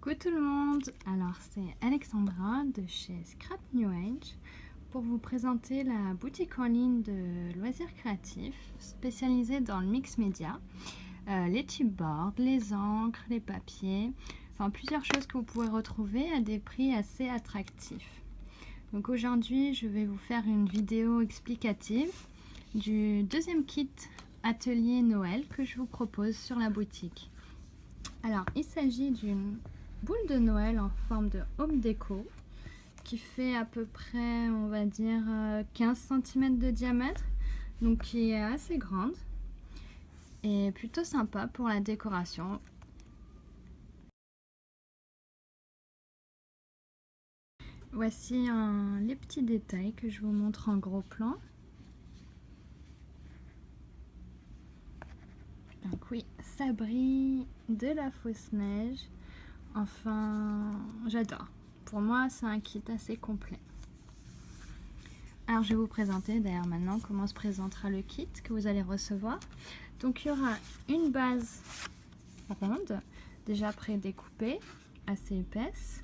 Coucou tout le monde, alors c'est Alexandra de chez Scrap New Age pour vous présenter la boutique en ligne de loisirs créatifs spécialisée dans le mix média, les chipboards, les encres, les papiers, enfin plusieurs choses que vous pouvez retrouver à des prix assez attractifs. Donc aujourd'hui je vais vous faire une vidéo explicative du deuxième kit atelier Noël que je vous propose sur la boutique. Alors il s'agit d'une boule de Noël en forme de home déco qui fait à peu près, on va dire, 15 cm de diamètre, donc qui est assez grande et plutôt sympa pour la décoration. Voici les petits détails que je vous montre en gros plan. Donc oui, ça brille, de la fausse neige. Enfin, j'adore. Pour moi, c'est un kit assez complet. Alors, je vais vous présenter d'ailleurs maintenant comment se présentera le kit que vous allez recevoir. Donc, il y aura une base ronde, déjà prédécoupée, assez épaisse.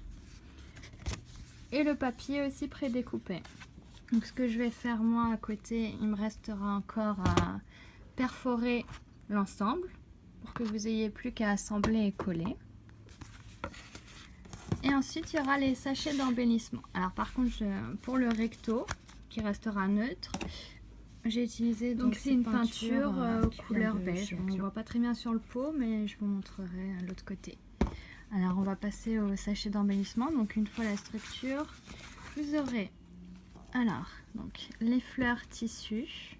Et le papier aussi prédécoupé. Donc, ce que je vais faire moi à côté, il me restera encore à perforer l'ensemble pour que vous ayez plus qu'à assembler et coller. Et ensuite, il y aura les sachets d'embellissement. Alors par contre, pour le recto, qui restera neutre, j'ai utilisé donc c'est une peinture couleur beige. On ne voit pas très bien sur le pot, mais je vous montrerai à l'autre côté. Alors on va passer au sachet d'embellissement. Donc une fois la structure, vous aurez alors donc les fleurs tissus.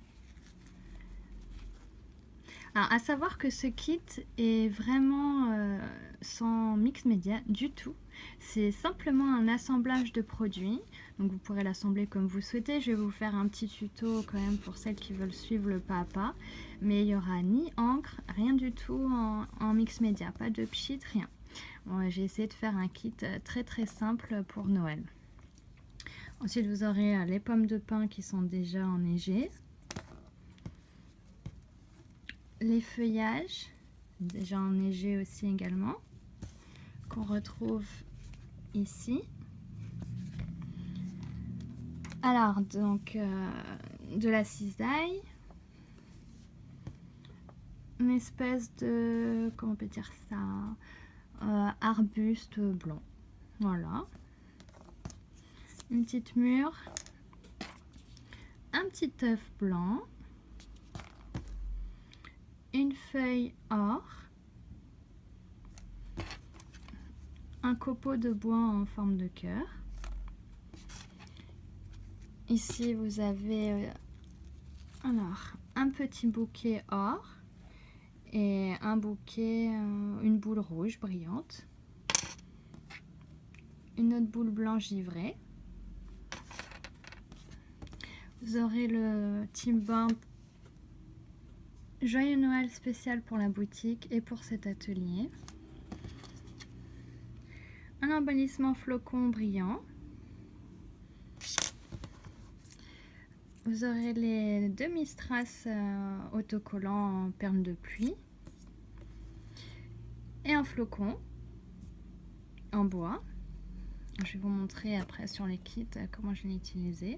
Alors, à savoir que ce kit est vraiment sans mix média du tout. C'est simplement un assemblage de produits. Donc vous pourrez l'assembler comme vous souhaitez. Je vais vous faire un petit tuto quand même pour celles qui veulent suivre le pas à pas. Mais il n'y aura ni encre, rien du tout en mix média. Pas de pchit, rien. Bon, j'ai essayé de faire un kit très simple pour Noël. Ensuite vous aurez les pommes de pin qui sont déjà enneigées. Les feuillages, déjà enneigés aussi également, qu'on retrouve ici. Alors, donc, de la cisaille, une espèce de, comment on peut dire ça, arbuste blanc. Voilà. Une petite mûre, un petit œuf blanc, une feuille or, un copeau de bois en forme de cœur. Ici vous avez alors un petit bouquet or et un bouquet, une boule rouge brillante, une autre boule blanche givrée. Vous aurez le chipboard Joyeux Noël spécial pour la boutique et pour cet atelier. Un embellissement flocon brillant. Vous aurez les demi-strass autocollants en perles de pluie. Et un flocon en bois. Je vais vous montrer après sur les kits comment je l'ai utilisé.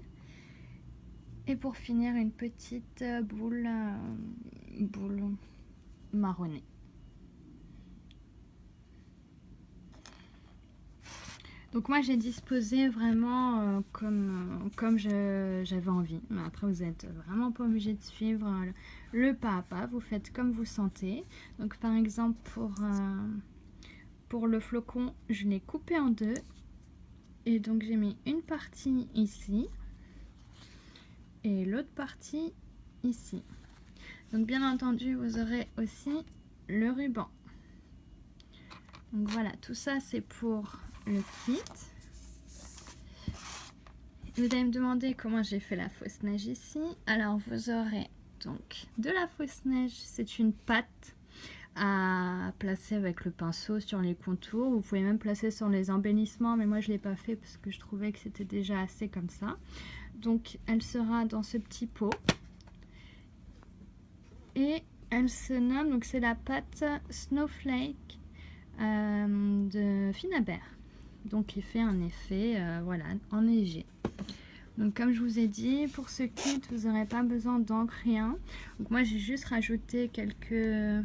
Et pour finir, une petite boule marronnée. Donc moi j'ai disposé vraiment comme j'avais envie. Mais après vous n'êtes vraiment pas obligé de suivre le pas à pas. Vous faites comme vous sentez. Donc par exemple pour le flocon, je l'ai coupé en deux. Et donc j'ai mis une partie ici. Et l'autre partie ici. Donc bien entendu vous aurez aussi le ruban. Donc voilà, tout ça c'est pour le kit. Vous allez me demander comment j'ai fait la fausse neige ici. Alors vous aurez donc de la fausse neige, c'est une pâte à placer avec le pinceau sur les contours. Vous pouvez même placer sur les embellissements, mais moi je ne l'ai pas fait parce que je trouvais que c'était déjà assez comme ça. Donc elle sera dans ce petit pot. Et elle se nomme, donc c'est la pâte Snowflake de Finaber. Donc il fait un effet voilà, enneigé. Donc comme je vous ai dit, pour ce kit, vous n'aurez pas besoin d'encre, rien. Donc moi j'ai juste rajouté quelques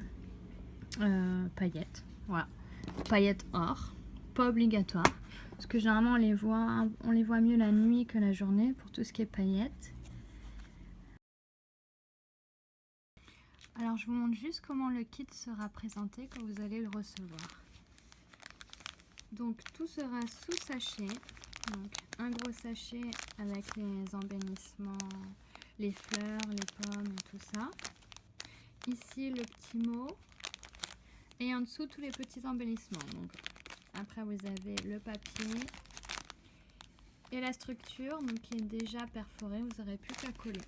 paillettes. Voilà, paillettes or, pas obligatoire. Parce que généralement on les voit mieux la nuit que la journée pour tout ce qui est paillettes. Alors je vous montre juste comment le kit sera présenté quand vous allez le recevoir. Donc tout sera sous sachet. Donc un gros sachet avec les embellissements, les fleurs, les pommes et tout ça. Ici le petit mot. Et en dessous tous les petits embellissements. Donc après vous avez le papier et la structure donc, qui est déjà perforée. Vous n'aurez plus qu'à coller.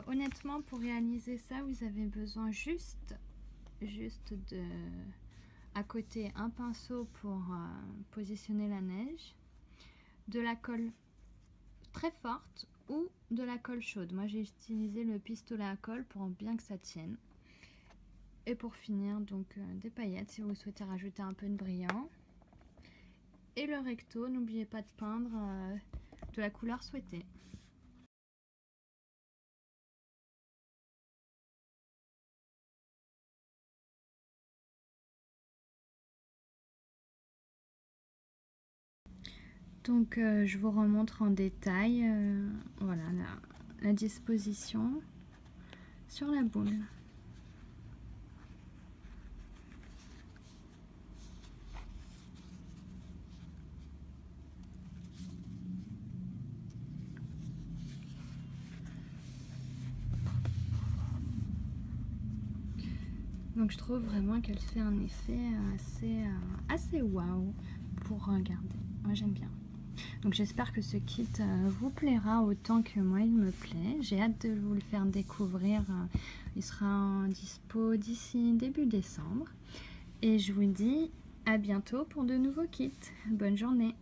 Honnêtement, pour réaliser ça, vous avez besoin juste de à côté un pinceau pour positionner la neige, de la colle très forte ou de la colle chaude. Moi j'ai utilisé le pistolet à colle pour bien que ça tienne. Et pour finir, donc des paillettes si vous souhaitez rajouter un peu de brillant. Et le recto, n'oubliez pas de peindre de la couleur souhaitée. Donc je vous remontre en détail voilà, la disposition sur la boule. Donc je trouve vraiment qu'elle fait un effet assez waouh pour regarder. Moi j'aime bien. Donc j'espère que ce kit vous plaira autant que moi il me plaît. J'ai hâte de vous le faire découvrir. Il sera en dispo d'ici début décembre. Et je vous dis à bientôt pour de nouveaux kits. Bonne journée.